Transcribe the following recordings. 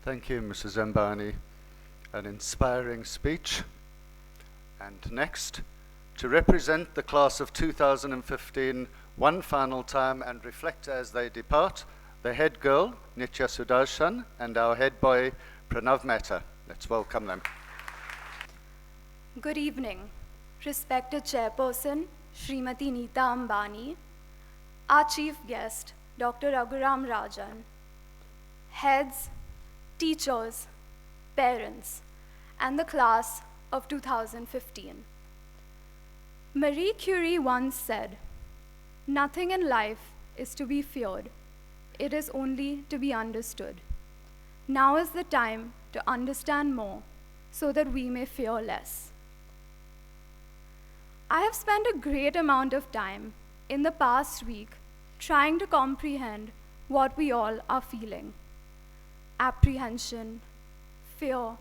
Thank you, Mrs. Ambani. An inspiring speech. And next, to represent the class of 2015 one final time and reflect as they depart, the head girl, Nitya Sudarshan, and our head boy, Pranav Mehta. Let's welcome them. Good evening, respected Chairperson, Srimati Neeta Ambani, our chief guest, Dr. Raghuram Rajan, heads, teachers, parents, and the class of 2015. Marie Curie once said, "Nothing in life is to be feared. It is only to be understood. Now is the time to understand more so that we may fear less." I have spent a great amount of time in the past week trying to comprehend what we all are feeling. Apprehension, fear,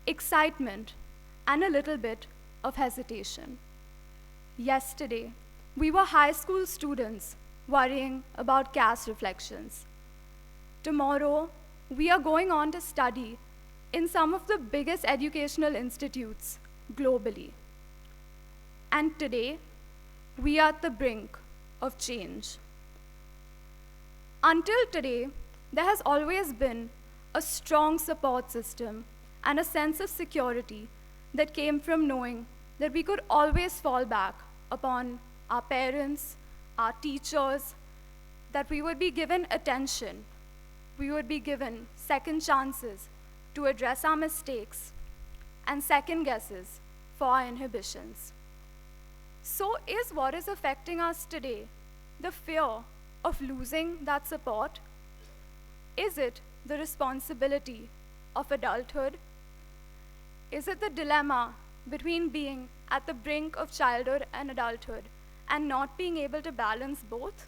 excitement, and a little bit of hesitation. Yesterday, we were high school students worrying about caste reflections. Tomorrow, we are going on to study in some of the biggest educational institutes globally. And today, we are at the brink of change. Until today, there has always been a strong support system and a sense of security that came from knowing that we could always fall back upon our parents, our teachers, that we would be given attention, we would be given second chances to address our mistakes, and second guesses for our inhibitions. So is what is affecting us today the fear of losing that support? Is it the responsibility of adulthood? Is it the dilemma between being at the brink of childhood and adulthood and not being able to balance both?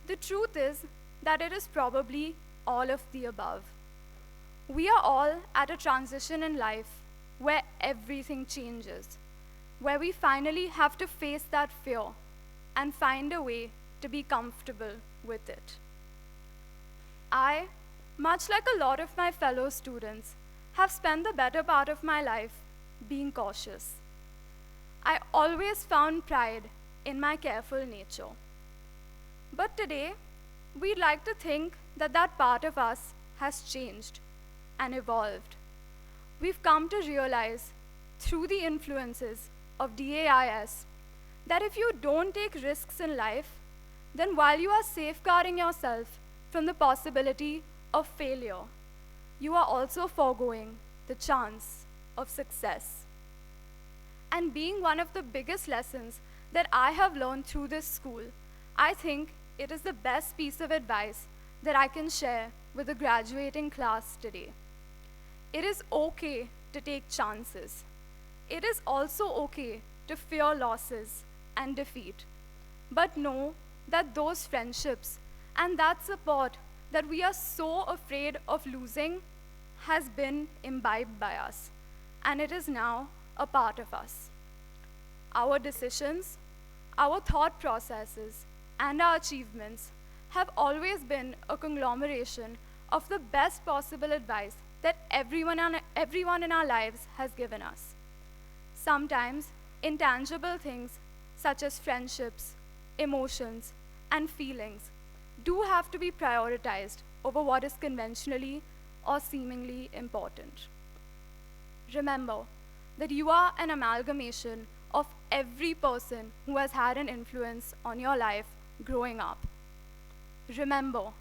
The truth is that it is probably all of the above. We are all at a transition in life where everything changes, where we finally have to face that fear and find a way to be comfortable with it. I, much like a lot of my fellow students, have spent the better part of my life being cautious. I always found pride in my careful nature. But today, we'd like to think that that part of us has changed and evolved. We've come to realize through the influences of DAIS that if you don't take risks in life, then while you are safeguarding yourself from the possibility of failure, you are also foregoing the chance of success. And being one of the biggest lessons that I have learned through this school, I think it is the best piece of advice that I can share with the graduating class today. It is okay to take chances. It is also okay to fear losses and defeat. But know that those friendships and that support that we are so afraid of losing has been imbibed by us, and it is now a part of us. Our decisions, our thought processes, and our achievements have always been a conglomeration of the best possible advice that everyone in our lives has given us. Sometimes, intangible things such as friendships, emotions, and feelings do have to be prioritized over what is conventionally or seemingly important. Remember that you are an amalgamation of every person who has had an influence on your life growing up. Remember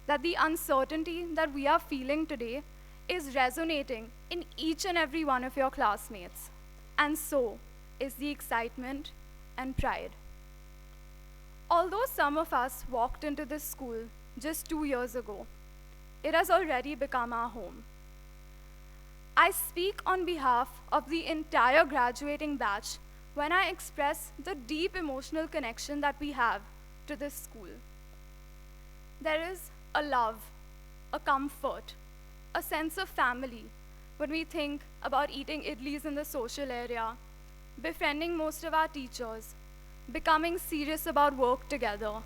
that the uncertainty that we are feeling today is resonating in each and every one of your classmates, and so is the excitement and pride. Although some of us walked into this school just 2 years ago, it has already become our home. I speak on behalf of the entire graduating batch when I express the deep emotional connection that we have to this school. There is a love, a comfort, a sense of family when we think about eating idlis in the social area, befriending most of our teachers, becoming serious about work together,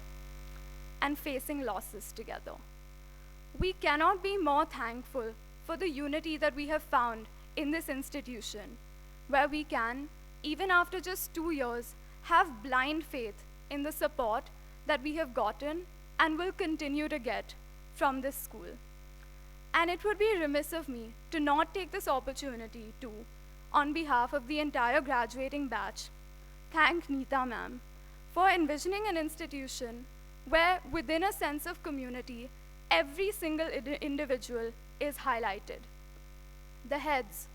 and facing losses together. We cannot be more thankful for the unity that we have found in this institution, where we can, even after just 2 years, have blind faith in the support that we have gotten and will continue to get from this school. And it would be remiss of me to not take this opportunity to, on behalf of the entire graduating batch, thank Neeta ma'am for envisioning an institution where, within a sense of community, every single individual is highlighted. The heads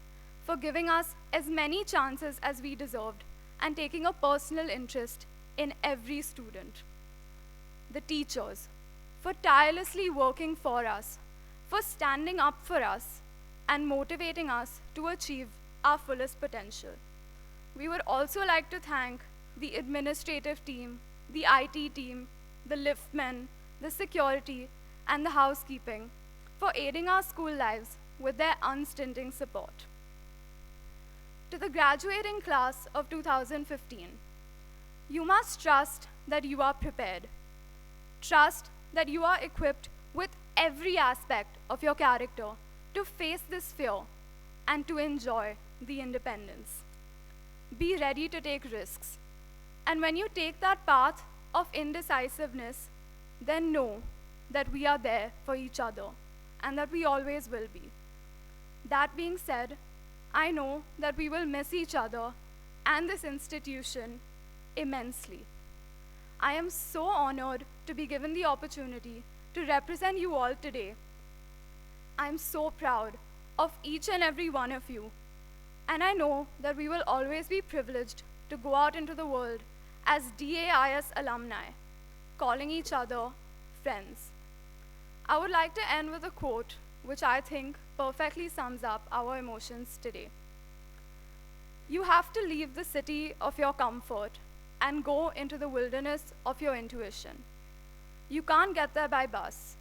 for giving us as many chances as we deserved and taking a personal interest in every student. The teachers for tirelessly working for us, for standing up for us and motivating us to achieve our fullest potential. We would also like to thank the administrative team, the IT team, the liftmen, the security, and the housekeeping for aiding our school lives with their unstinting support. To the graduating class of 2015, you must trust that you are prepared. Trust that you are equipped with every aspect of your character to face this fear and to enjoy the independence. Be ready to take risks. And when you take that path of indecisiveness, then know that we are there for each other and that we always will be. That being said, I know that we will miss each other and this institution immensely. I am so honored to be given the opportunity to represent you all today. I am so proud of each and every one of you, and I know that we will always be privileged to go out into the world as DAIS alumni, calling each other friends. I would like to end with a quote which I think perfectly sums up our emotions today. You have to leave the city of your comfort and go into the wilderness of your intuition. You can't get there by bus,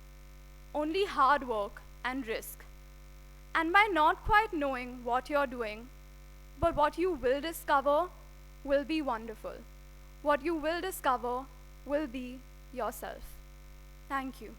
only hard work and risk. And by not quite knowing what you're doing, but what you will discover will be wonderful. What you will discover will be yourself. Thank you.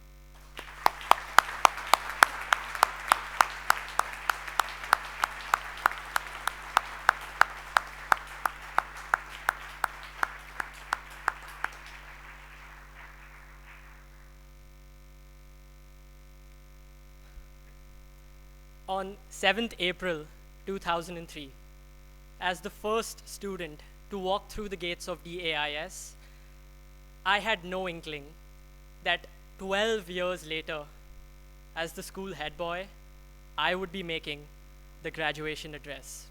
On 7th April 2003, as the first student to walk through the gates of DAIS, I had no inkling that 12 years later, as the school head boy, I would be making the graduation address.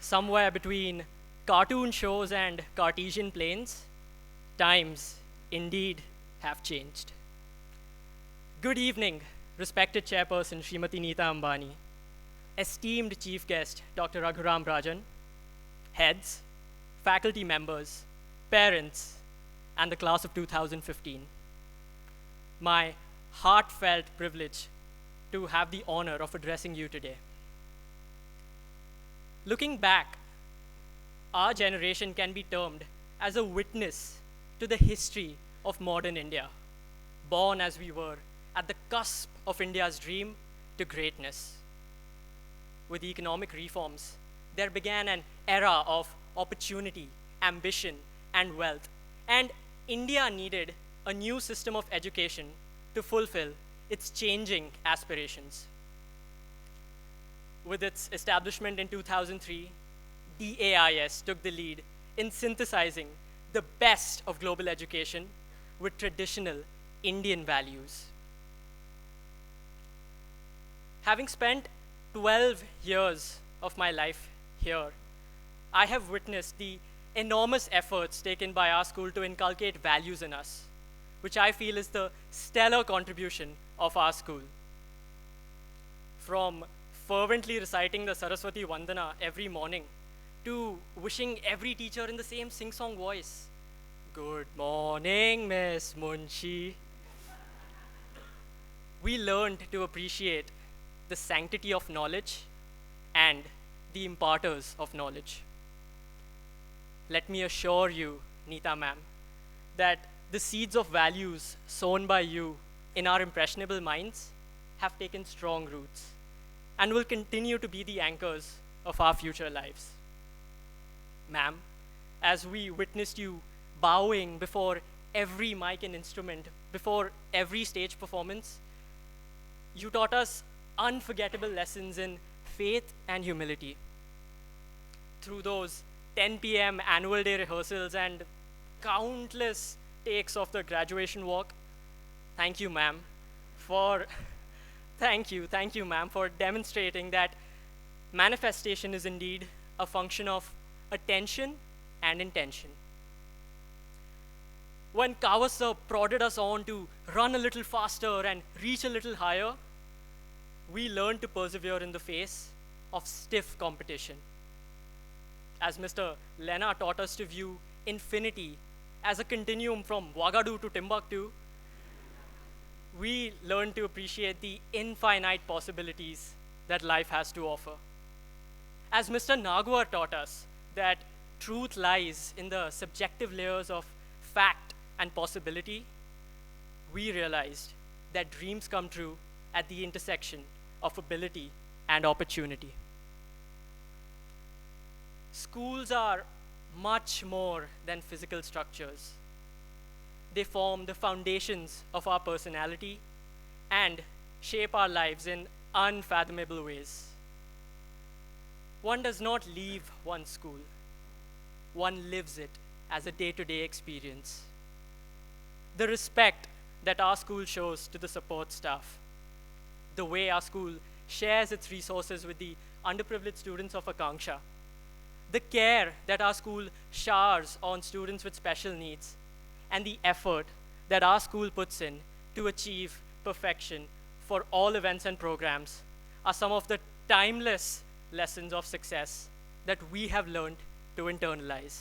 Somewhere between cartoon shows and Cartesian planes, times indeed have changed. Good evening, respected Chairperson Srimati Neeta Ambani, esteemed Chief Guest Dr. Rajan, heads, faculty members, parents, and the class of 2015. My heartfelt privilege to have the honor of addressing you today. Looking back, our generation can be termed as a witness to the history of modern India, born as we were at the cusp of India's dream to greatness. With economic reforms, there began an era of opportunity, ambition, and wealth, and India needed a new system of education to fulfill its changing aspirations. With its establishment in 2003, DAIS took the lead in synthesizing the best of global education with traditional Indian values. Having spent 12 years of my life here, I have witnessed the enormous efforts taken by our school to inculcate values in us, which I feel is the stellar contribution of our school. From fervently reciting the Saraswati Vandana every morning, to wishing every teacher in the same sing-song voice, "Good morning, Miss Munshi." We learned to appreciate the sanctity of knowledge and the imparters of knowledge. let me assure you, Neeta ma'am, that the seeds of values sown by you in our impressionable minds have taken strong roots and will continue to be the anchors of our future lives. Ma'am, as we witnessed you bowing before every mic and instrument, before every stage performance, you taught us unforgettable lessons in faith and humility. Through those 10 p.m. annual day rehearsals and countless takes of the graduation walk, thank you, ma'am, for thank you, ma'am, for demonstrating that manifestation is indeed a function of attention and intention. When Kawasa prodded us on to run a little faster and reach a little higher, we learned to persevere in the face of stiff competition. As Mr. Lena taught us to view infinity as a continuum from Ouagadougou to Timbuktu, we learned to appreciate the infinite possibilities that life has to offer. As Mr. Nagwar taught us that truth lies in the subjective layers of fact and possibility, we realized that dreams come true at the intersection of ability and opportunity. Schools are much more than physical structures. They form the foundations of our personality and shape our lives in unfathomable ways. One does not leave one school. One lives it as a day-to-day experience. The respect that our school shows to the support staff, the way our school shares its resources with the underprivileged students of Akanksha, the care that our school showers on students with special needs, and the effort that our school puts in to achieve perfection for all events and programs are some of the timeless lessons of success that we have learned to internalize.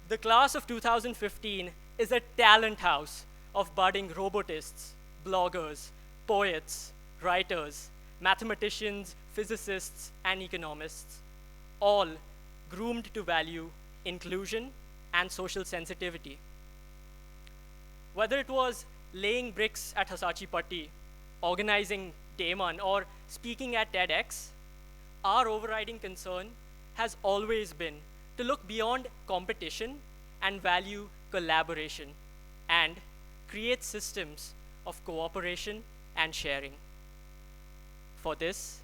The class of 2015 is a talent house of budding robotists, bloggers, poets, writers, mathematicians, physicists, and economists, all groomed to value inclusion and social sensitivity. Whether it was laying bricks at Hasachi Patti, organizing Dayman, or speaking at TEDx, our overriding concern has always been to look beyond competition and value collaboration and create systems of cooperation and sharing. For this,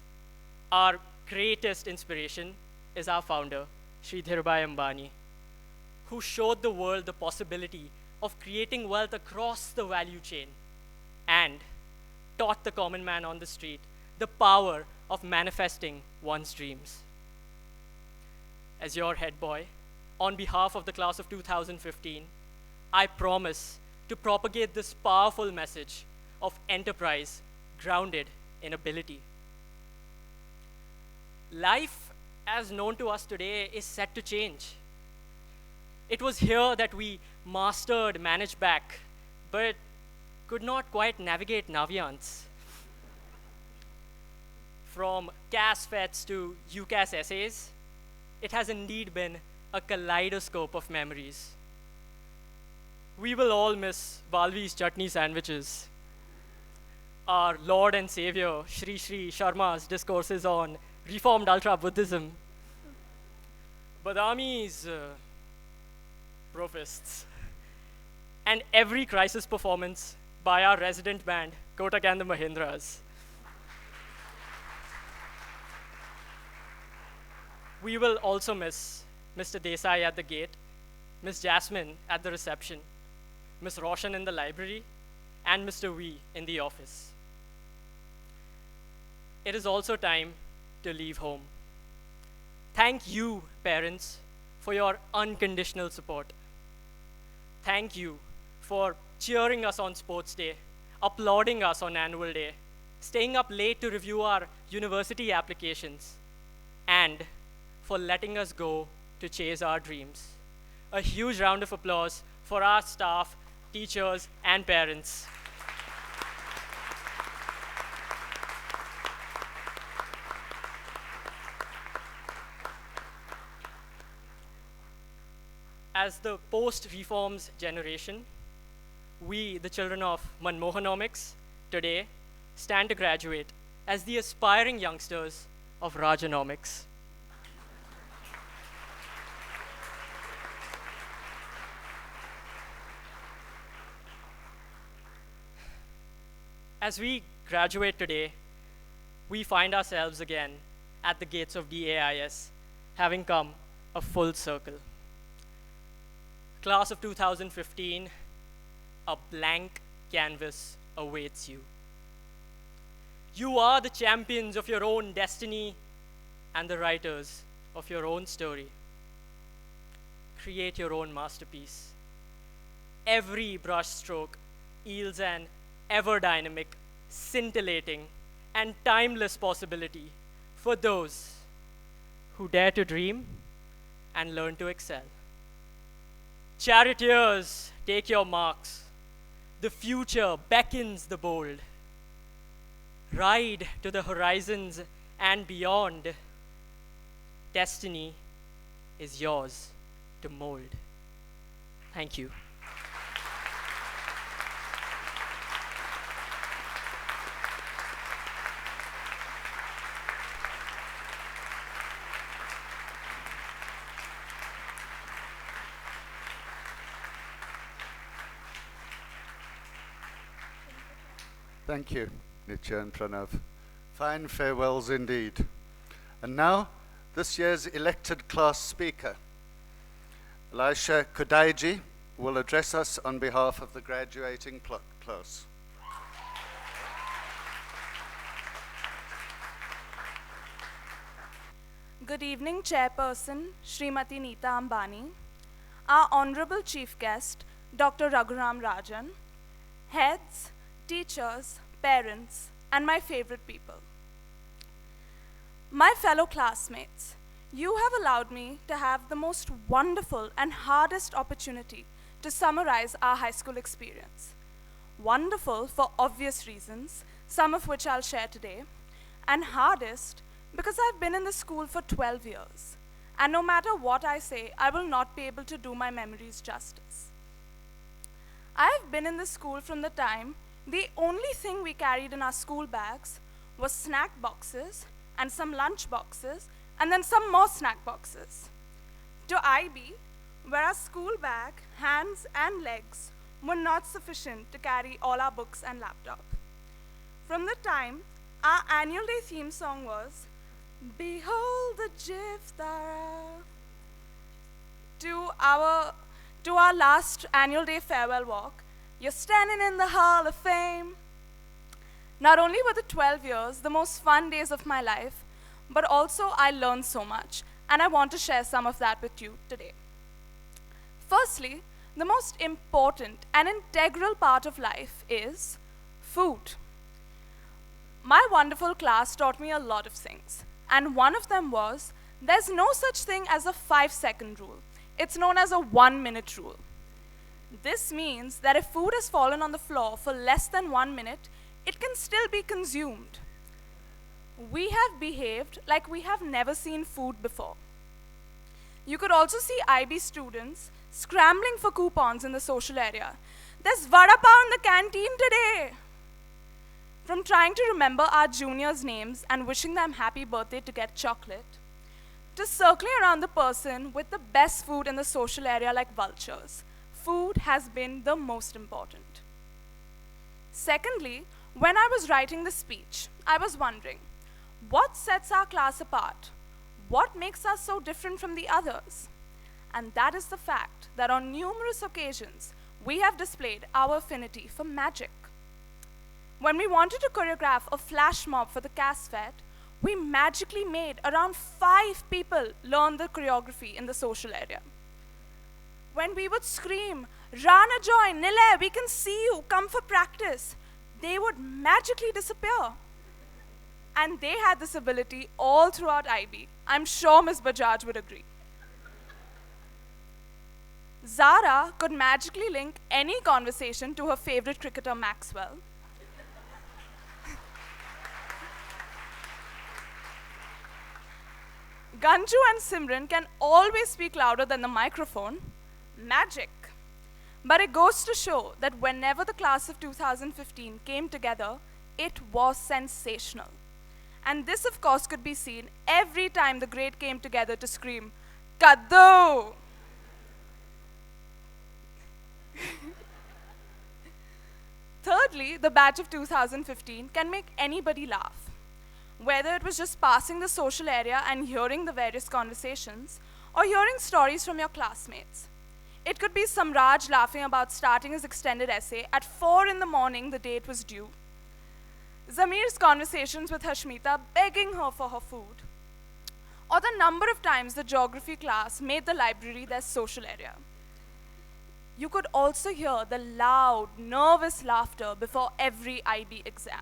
our greatest inspiration is our founder, Shri Dhirubhai Ambani, who showed the world the possibility of creating wealth across the value chain and taught the common man on the street the power of manifesting one's dreams. As your head boy, on behalf of the class of 2015, I promise to propagate this powerful message of enterprise grounded in ability. Life, as known to us today, is set to change. It was here that we mastered manage back, but could not quite navigate Naviance. From CAS FETs to UCAS essays, it has indeed been a kaleidoscope of memories. We will all miss Valvi's chutney sandwiches, our Lord and Savior, Sri Sri Sharma's discourses on Reformed Ultra-Buddhism, Badami's profists, and every crisis performance by our resident band, Kotak and the Mahindras. We will also miss Mr. Desai at the gate, Miss Jasmine at the reception, Miss Roshan in the library, and Mr. Wee in the office. It is also time to leave home. Thank you, parents, for your unconditional support. Thank you for cheering us on sports day, applauding us on annual day, staying up late to review our university applications, and for letting us go to chase our dreams. A huge round of applause for our staff, teachers, and parents. As the post-reforms generation, we, the children of Manmohanomics, today stand to graduate as the aspiring youngsters of Rajanomics. As we graduate today, we find ourselves again at the gates of DAIS, having come a full circle. Class of 2015, a blank canvas awaits you. You are the champions of your own destiny and the writers of your own story. Create your own masterpiece. Every brushstroke yields an ever-dynamic, scintillating, and timeless possibility for those who dare to dream and learn to excel. Charioteers, take your marks. The future beckons the bold. Ride to the horizons and beyond. Destiny is yours to mold. Thank you. Thank you, Nitya and Pranav. Fine farewells indeed. And now, this year's elected class speaker, Elisha Kodaiji, will address us on behalf of the graduating class. Good evening, Chairperson Srimati Neeta Ambani, our Honorable Chief Guest, Dr. Raghuram Rajan, heads, teachers, parents, and my favorite people. My fellow classmates, you have allowed me to have the most wonderful and hardest opportunity to summarize our high school experience. Wonderful for obvious reasons, some of which I'll share today, and hardest because I've been in the school for 12 years, and no matter what I say, I will not be able to do my memories justice. I've been in the school from the time the only thing we carried in our school bags was snack boxes and some lunch boxes and then some more snack boxes. To IB, where our school bag, hands and legs were not sufficient to carry all our books and laptop. From the time our annual day theme song was, "Behold the Jiftara," to our last annual day farewell walk, "You're standing in the Hall of Fame." Not only were the 12 years the most fun days of my life, but also I learned so much, and I want to share some of that with you today. Firstly, the most important and integral part of life is food. My wonderful class taught me a lot of things, and one of them was, there's no such thing as a 5-second rule. It's known as a 1-minute rule. This means that if food has fallen on the floor for less than 1 minute, it can still be consumed. We have behaved like we have never seen food before. You could also see IB students scrambling for coupons in the social area. "There's vada pav in the canteen today." From trying to remember our juniors' names and wishing them happy birthday to get chocolate, to circling around the person with the best food in the social area like vultures. Food has been the most important. Secondly, when I was writing the speech, I was wondering, what sets our class apart? What makes us so different from the others? And that is the fact that on numerous occasions, we have displayed our affinity for magic. When we wanted to choreograph a flash mob for the CAS Fete, we magically made around 5 people learn the choreography in the social area. When we would scream, "Rana Joy, Nile, we can see you, come for practice," they would magically disappear. And they had this ability all throughout IB. I'm sure Ms. Bajaj would agree. Zara could magically link any conversation to her favorite cricketer, Maxwell. Ganju and Simran can always speak louder than the microphone, Magic. But it goes to show that whenever the class of 2015 came together, it was sensational. And this, of course, could be seen every time the grade came together to scream, Kaddo! Thirdly, the batch of 2015 can make anybody laugh. Whether it was just passing the social area and hearing the various conversations, or hearing stories from your classmates. It could be Samraj laughing about starting his extended essay at 4 in the morning the day it was due. Zamir's conversations with Hashmita begging her for her food. Or the number of times the geography class made the library their social area. You could also hear the loud, nervous laughter before every IB exam.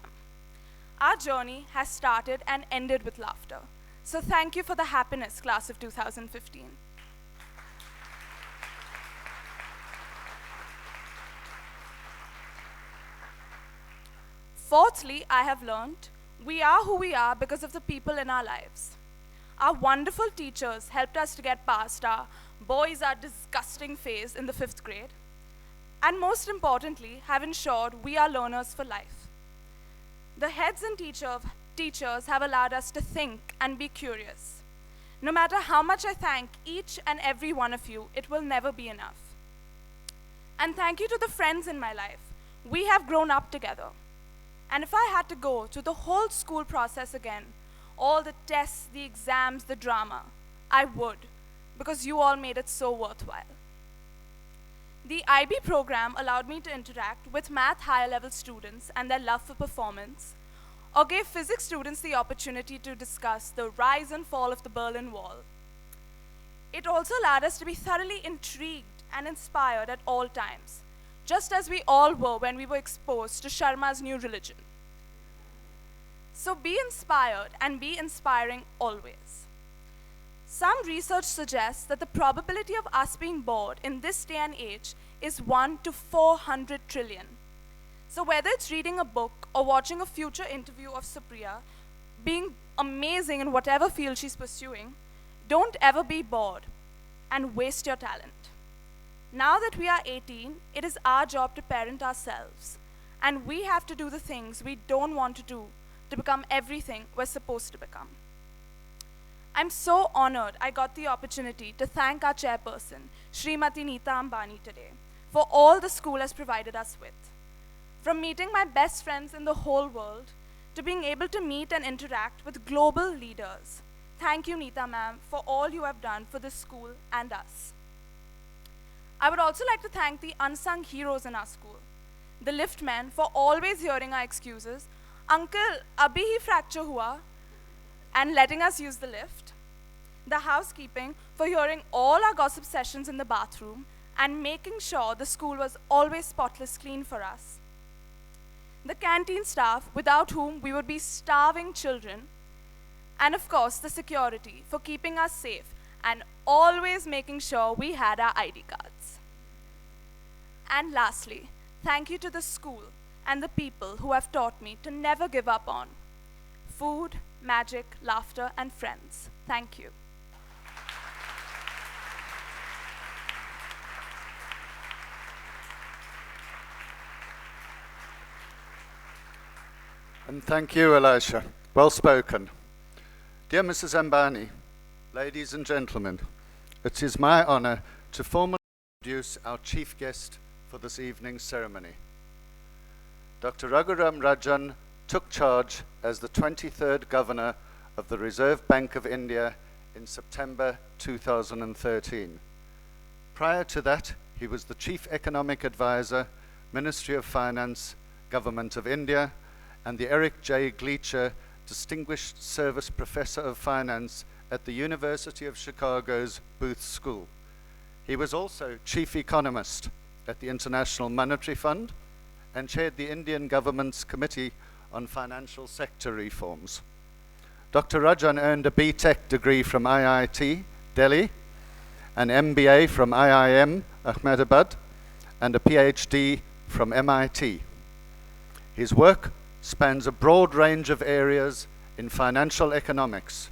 Our journey has started and ended with laughter. So thank you for the happiness, class of 2015. Fourthly, I have learned we are who we are because of the people in our lives. Our wonderful teachers helped us to get past our boys are disgusting phase in the 5th grade, and most importantly, have ensured we are learners for life. The heads and teachers have allowed us to think and be curious. No matter how much I thank each and every one of you, it will never be enough. And thank you to the friends in my life. We have grown up together. And if I had to go through the whole school process again, all the tests, the exams, the drama, I would, because you all made it so worthwhile. The IB program allowed me to interact with math higher level students and their love for performance, or gave physics students the opportunity to discuss the rise and fall of the Berlin Wall. It also allowed us to be thoroughly intrigued and inspired at all times, just as we all were when we were exposed to Sharma's new religion. So be inspired and be inspiring always. Some research suggests that the probability of us being bored in this day and age is 1 to 400 trillion. So whether it's reading a book or watching a future interview of Supriya, being amazing in whatever field she's pursuing, don't ever be bored and waste your talent. Now that we are 18, it is our job to parent ourselves, and we have to do the things we don't want to do to become everything we're supposed to become. I'm so honored I got the opportunity to thank our chairperson, Srimati Neeta Ambani, today for all the school has provided us with. From meeting my best friends in the whole world to being able to meet and interact with global leaders. Thank you, Neeta ma'am, for all you have done for this school and us. I would also like to thank the unsung heroes in our school. The liftmen for always hearing our excuses, Uncle, abhi hi fracture hua, and letting us use the lift. The housekeeping for hearing all our gossip sessions in the bathroom and making sure the school was always spotless clean for us. The canteen staff, without whom we would be starving children. And of course, the security for keeping us safe and always making sure we had our ID cards. And lastly, thank you to the school and the people who have taught me to never give up on food, magic, laughter, and friends. Thank you. And thank you, Elisha. Well spoken. Dear Mrs. Ambani, ladies and gentlemen, it is my honor to formally introduce our chief guest for this evening's ceremony. Dr. Raghuram Rajan took charge as the 23rd Governor of the Reserve Bank of India in September 2013. Prior to that, he was the Chief Economic Advisor, Ministry of Finance, Government of India, and the Eric J. Gleacher Distinguished Service Professor of Finance at the University of Chicago's Booth School. He was also Chief Economist at the International Monetary Fund and chaired the Indian government's Committee on Financial Sector Reforms. Dr. Rajan earned a B.Tech degree from IIT, Delhi, an MBA from IIM, Ahmedabad, and a PhD from MIT. His work spans a broad range of areas in financial economics,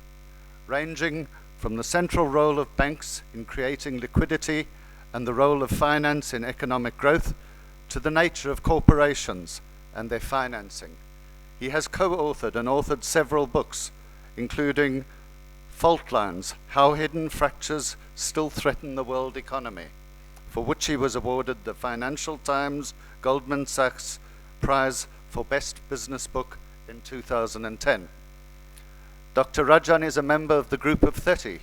ranging from the central role of banks in creating liquidity and the role of finance in economic growth to the nature of corporations and their financing. He has co-authored and authored several books, including Fault Lines: How Hidden Fractures Still Threaten the World Economy, for which he was awarded the Financial Times Goldman Sachs Prize for Best Business Book in 2010. Dr. Rajan is a member of the Group of 30,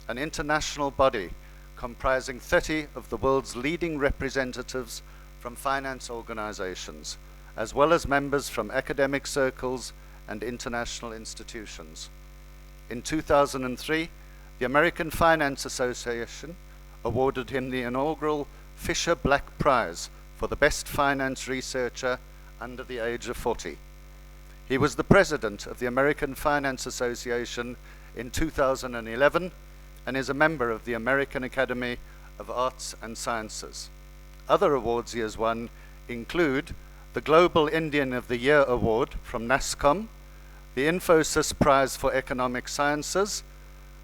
an international body comprising 30 of the world's leading representatives from finance organizations, as well as members from academic circles and international institutions. In 2003, the American Finance Association awarded him the inaugural Fisher Black Prize for the best finance researcher under the age of 40. He was the president of the American Finance Association in 2011 and is a member of the American Academy of Arts and Sciences. Other awards he has won include the Global Indian of the Year Award from NASSCOM, the Infosys Prize for Economic Sciences,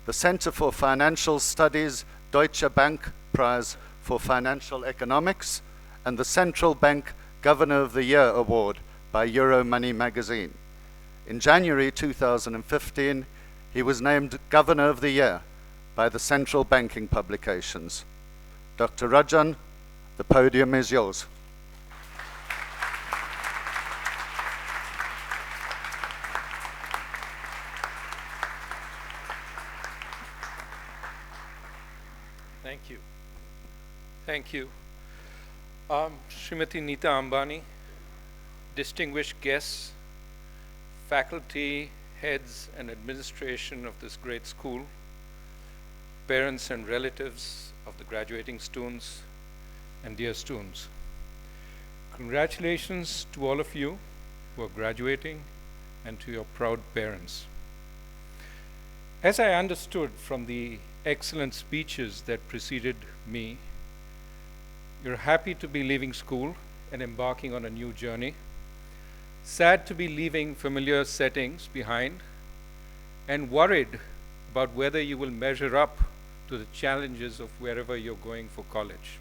the Center for Financial Studies Deutsche Bank Prize for Financial Economics, and the Central Bank Governor of the Year Award by Euromoney magazine. In January 2015, he was named Governor of the Year by the Central Banking Publications. Dr. Rajan, the podium is yours. Thank you. Thank you. Srimati Neeta Ambani, distinguished guests, faculty, heads, and administration of this great school, parents and relatives of the graduating students, and dear students. Congratulations to all of you who are graduating and to your proud parents. As I understood from the excellent speeches that preceded me, you're happy to be leaving school and embarking on a new journey, sad to be leaving familiar settings behind, and worried about whether you will measure up to the challenges of wherever you're going for college.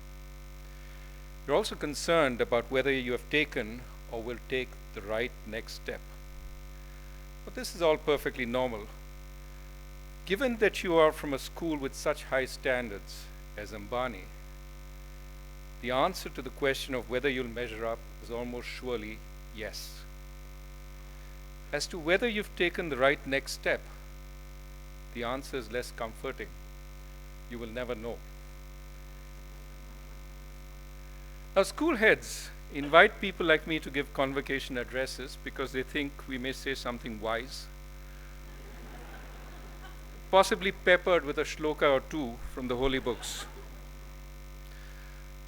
You're also concerned about whether you have taken or will take the right next step. But this is all perfectly normal. Given that you are from a school with such high standards as Ambani, the answer to the question of whether you'll measure up is almost surely yes. As to whether you've taken the right next step, the answer is less comforting. You will never know. Now, school heads invite people like me to give convocation addresses because they think we may say something wise, possibly peppered with a shloka or two from the holy books.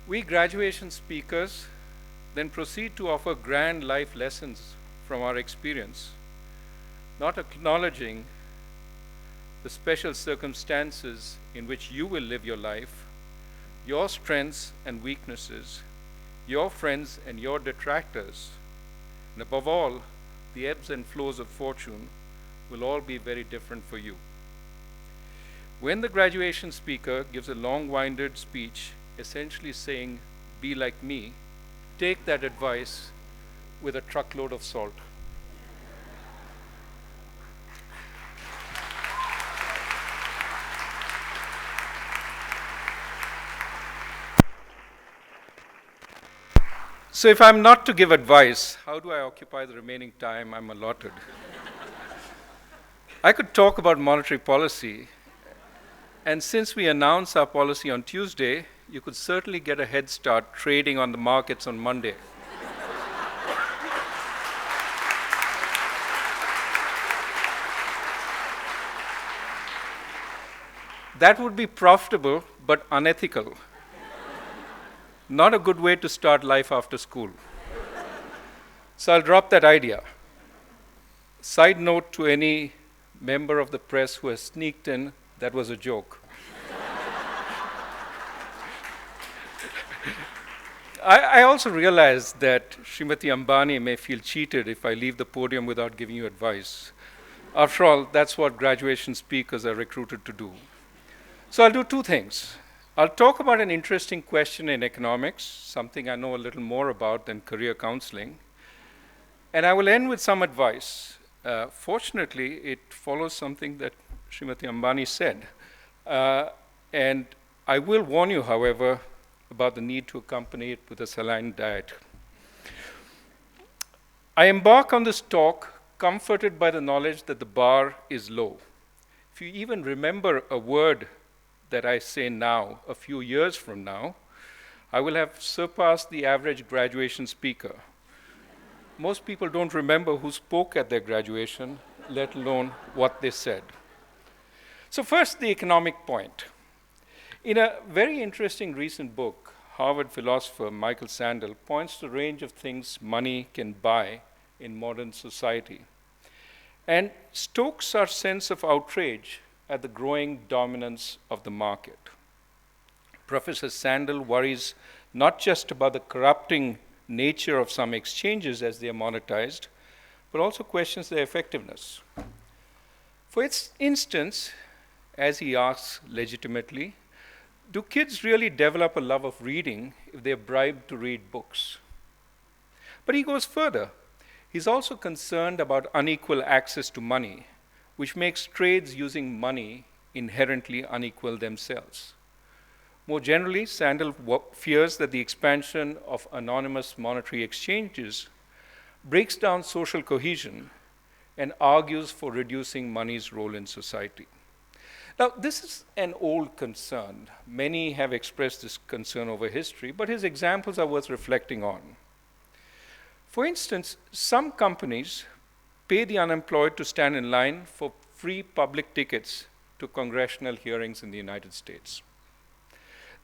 We graduation speakers then proceed to offer grand life lessons from our experience, not acknowledging the special circumstances in which you will live your life, your strengths and weaknesses, your friends and your detractors, and above all, the ebbs and flows of fortune will all be very different for you. When the graduation speaker gives a long-winded speech essentially saying, "Be like me," take that advice with a truckload of salt. So if I'm not to give advice, how do I occupy the remaining time I'm allotted? I could talk about monetary policy, and since we announce our policy on Tuesday, you could certainly get a head start trading on the markets on Monday. That would be profitable but unethical. Not a good way to start life after school. So I'll drop that idea. Side note to any member of the press who has sneaked in, that was a joke. I also realize that Srimati Ambani may feel cheated if I leave the podium without giving you advice. After all, that's what graduation speakers are recruited to do. So I'll do two things. I'll talk about an interesting question in economics, something I know a little more about than career counseling. And I will end with some advice. Fortunately, it follows something that Srimati Ambani said. And I will warn you, however, about the need to accompany it with a saline diet. I embark on this talk comforted by the knowledge that the bar is low. If you even remember a word that I say now, a few years from now, I will have surpassed the average graduation speaker. Most people don't remember who spoke at their graduation, let alone what they said. So first, the economic point. In a very interesting recent book, Harvard philosopher Michael Sandel points to a range of things money can buy in modern society, and stokes our sense of outrage at the growing dominance of the market. Professor Sandel worries not just about the corrupting nature of some exchanges as they are monetized, but also questions their effectiveness. For instance, as he asks legitimately, do kids really develop a love of reading if they're bribed to read books? But he goes further. He's also concerned about unequal access to money, which makes trades using money inherently unequal themselves. More generally, Sandel fears that the expansion of anonymous monetary exchanges breaks down social cohesion and argues for reducing money's role in society. Now, this is an old concern. Many have expressed this concern over history, but his examples are worth reflecting on. For instance, some companies pay the unemployed to stand in line for free public tickets to congressional hearings in the United States.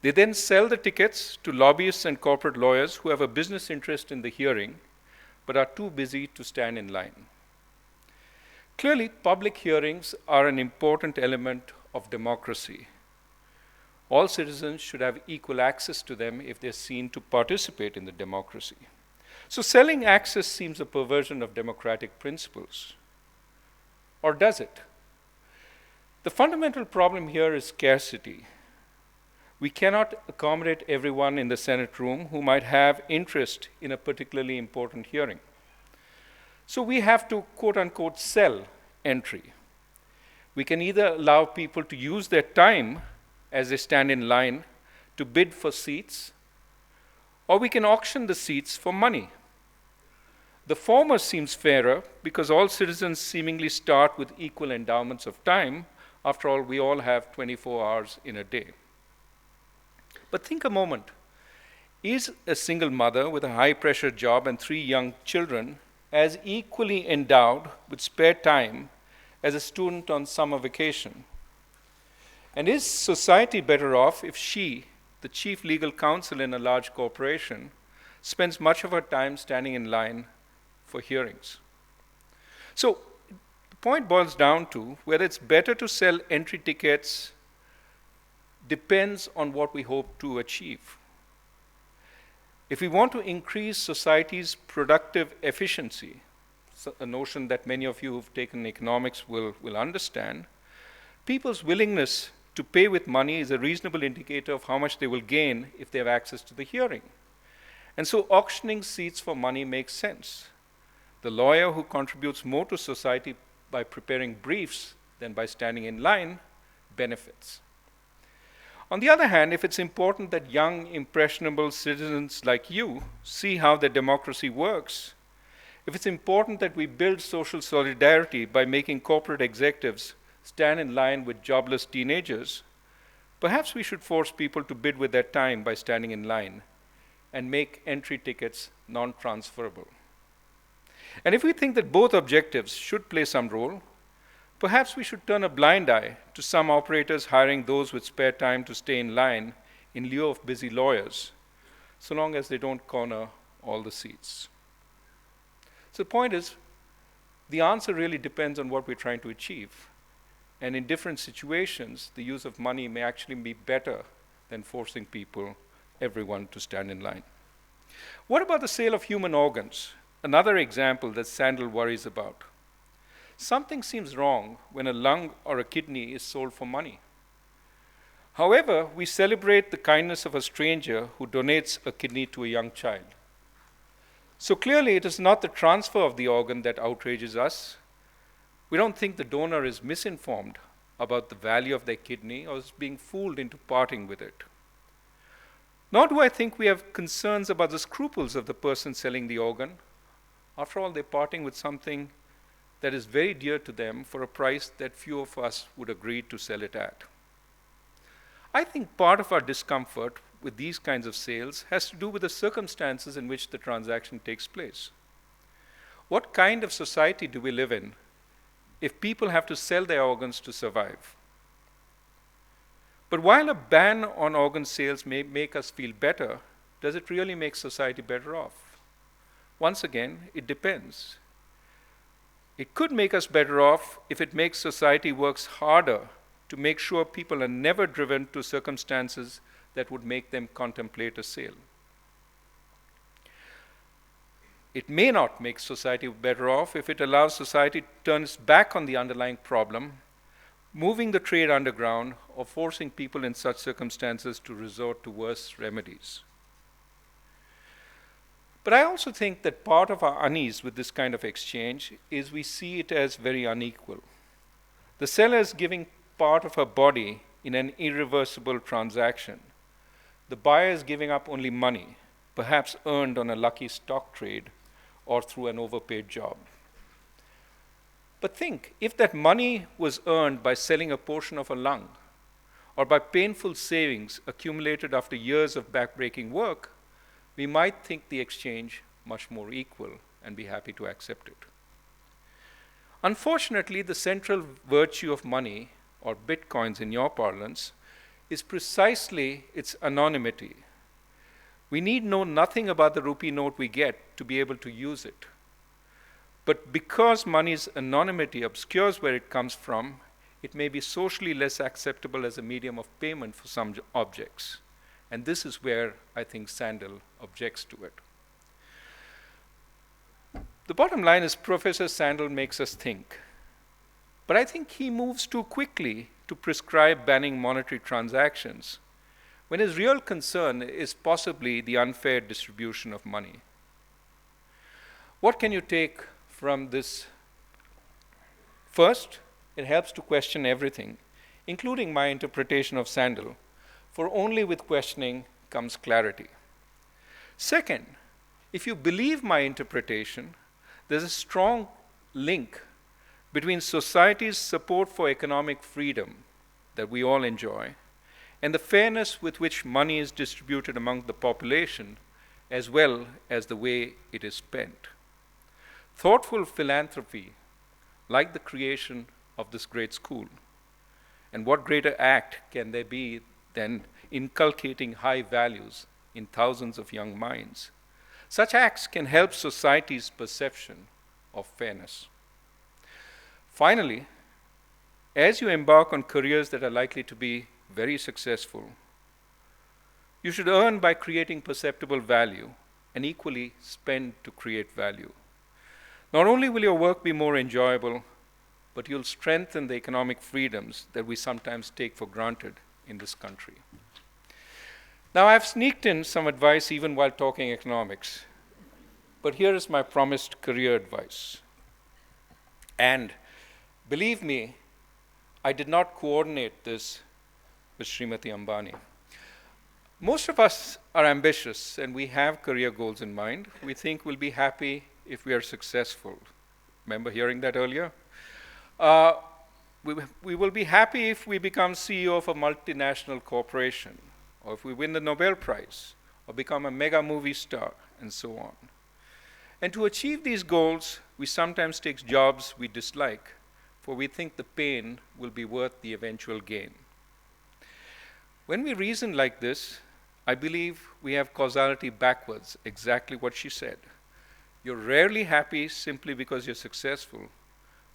They then sell the tickets to lobbyists and corporate lawyers who have a business interest in the hearing, but are too busy to stand in line. Clearly, public hearings are an important element of democracy. All citizens should have equal access to them if they're seen to participate in the democracy. So selling access seems a perversion of democratic principles. Or does it? The fundamental problem here is scarcity. We cannot accommodate everyone in the Senate room who might have interest in a particularly important hearing. So we have to, quote unquote, sell entry. We can either allow people to use their time as they stand in line to bid for seats, or we can auction the seats for money. The former seems fairer because all citizens seemingly start with equal endowments of time. After all, we all have 24 hours in a day. But think a moment. Is a single mother with a high-pressure job and 3 young children as equally endowed with spare time as a student on summer vacation? And is society better off if she, the chief legal counsel in a large corporation, spends much of her time standing in line for hearings? So the point boils down to whether it's better to sell entry tickets depends on what we hope to achieve. If we want to increase society's productive efficiency, a notion that many of you who've taken economics will understand, people's willingness to pay with money is a reasonable indicator of how much they will gain if they have access to the hearing. And so auctioning seats for money makes sense. The lawyer who contributes more to society by preparing briefs than by standing in line benefits. On the other hand, if it's important that young, impressionable citizens like you see how the democracy works, if it's important that we build social solidarity by making corporate executives stand in line with jobless teenagers, perhaps we should force people to bid with their time by standing in line and make entry tickets non-transferable. And if we think that both objectives should play some role, perhaps we should turn a blind eye to some operators hiring those with spare time to stay in line in lieu of busy lawyers, so long as they don't corner all the seats. So the point is, the answer really depends on what we're trying to achieve. And in different situations, the use of money may actually be better than forcing everyone to stand in line. What about the sale of human organs? Another example that Sandel worries about. Something seems wrong when a lung or a kidney is sold for money. However, we celebrate the kindness of a stranger who donates a kidney to a young child. So clearly, it is not the transfer of the organ that outrages us. We don't think the donor is misinformed about the value of their kidney or is being fooled into parting with it. Nor do I think we have concerns about the scruples of the person selling the organ. After all, they're parting with something that is very dear to them for a price that few of us would agree to sell it at. I think part of our discomfort with these kinds of sales has to do with the circumstances in which the transaction takes place. What kind of society do we live in if people have to sell their organs to survive? But while a ban on organ sales may make us feel better, does it really make society better off? Once again, it depends. It could make us better off if it makes society works harder to make sure people are never driven to circumstances that would make them contemplate a sale. It may not make society better off if it allows society to turn its back on the underlying problem, moving the trade underground or forcing people in such circumstances to resort to worse remedies. But I also think that part of our unease with this kind of exchange is we see it as very unequal. The seller is giving part of her body in an irreversible transaction. The buyer is giving up only money, perhaps earned on a lucky stock trade or through an overpaid job. But think, if that money was earned by selling a portion of a lung or by painful savings accumulated after years of backbreaking work, we might think the exchange much more equal and be happy to accept it. Unfortunately, the central virtue of money, or bitcoins in your parlance, is precisely its anonymity. We need know nothing about the rupee note we get to be able to use it. But because money's anonymity obscures where it comes from, it may be socially less acceptable as a medium of payment for some objects. And this is where I think Sandel objects to it. The bottom line is Professor Sandel makes us think. But I think he moves too quickly to prescribe banning monetary transactions, when his real concern is possibly the unfair distribution of money. What can you take from this? First, it helps to question everything, including my interpretation of Sandel, for only with questioning comes clarity. Second, if you believe my interpretation, there's a strong link between society's support for economic freedom that we all enjoy and the fairness with which money is distributed among the population, as well as the way it is spent. Thoughtful philanthropy, like the creation of this great school, and what greater act can there be than inculcating high values in thousands of young minds? Such acts can help society's perception of fairness. Finally, as you embark on careers that are likely to be very successful, you should earn by creating perceptible value and equally spend to create value. Not only will your work be more enjoyable, but you'll strengthen the economic freedoms that we sometimes take for granted in this country. Now, I've sneaked in some advice even while talking economics, but here is my promised career advice. And believe me, I did not coordinate this with Srimati Ambani. Most of us are ambitious and we have career goals in mind. We think we'll be happy if we are successful. Remember hearing that earlier? We will be happy if we become CEO of a multinational corporation, or if we win the Nobel Prize, or become a mega movie star, and so on. And to achieve these goals, we sometimes take jobs we dislike, for we think the pain will be worth the eventual gain. When we reason like this, I believe we have causality backwards, exactly what she said. You're rarely happy simply because you're successful,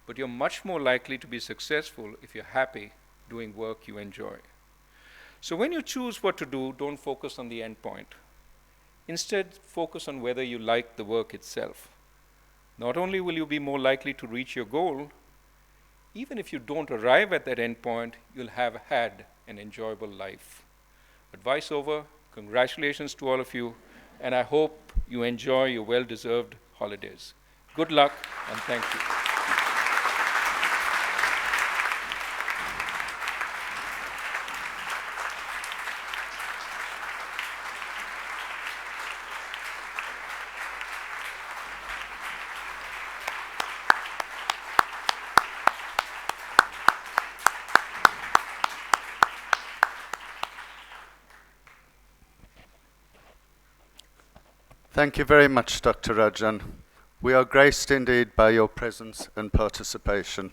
but you're much more likely to be successful if you're happy doing work you enjoy. So when you choose what to do, don't focus on the end point. Instead, focus on whether you like the work itself. Not only will you be more likely to reach your goal, even if you don't arrive at that end point, you'll have had and enjoyable life. Advice over. Congratulations to all of you, and I hope you enjoy your well-deserved holidays. Good luck, and thank you. Thank you very much, Dr. Rajan. We are graced indeed by your presence and participation.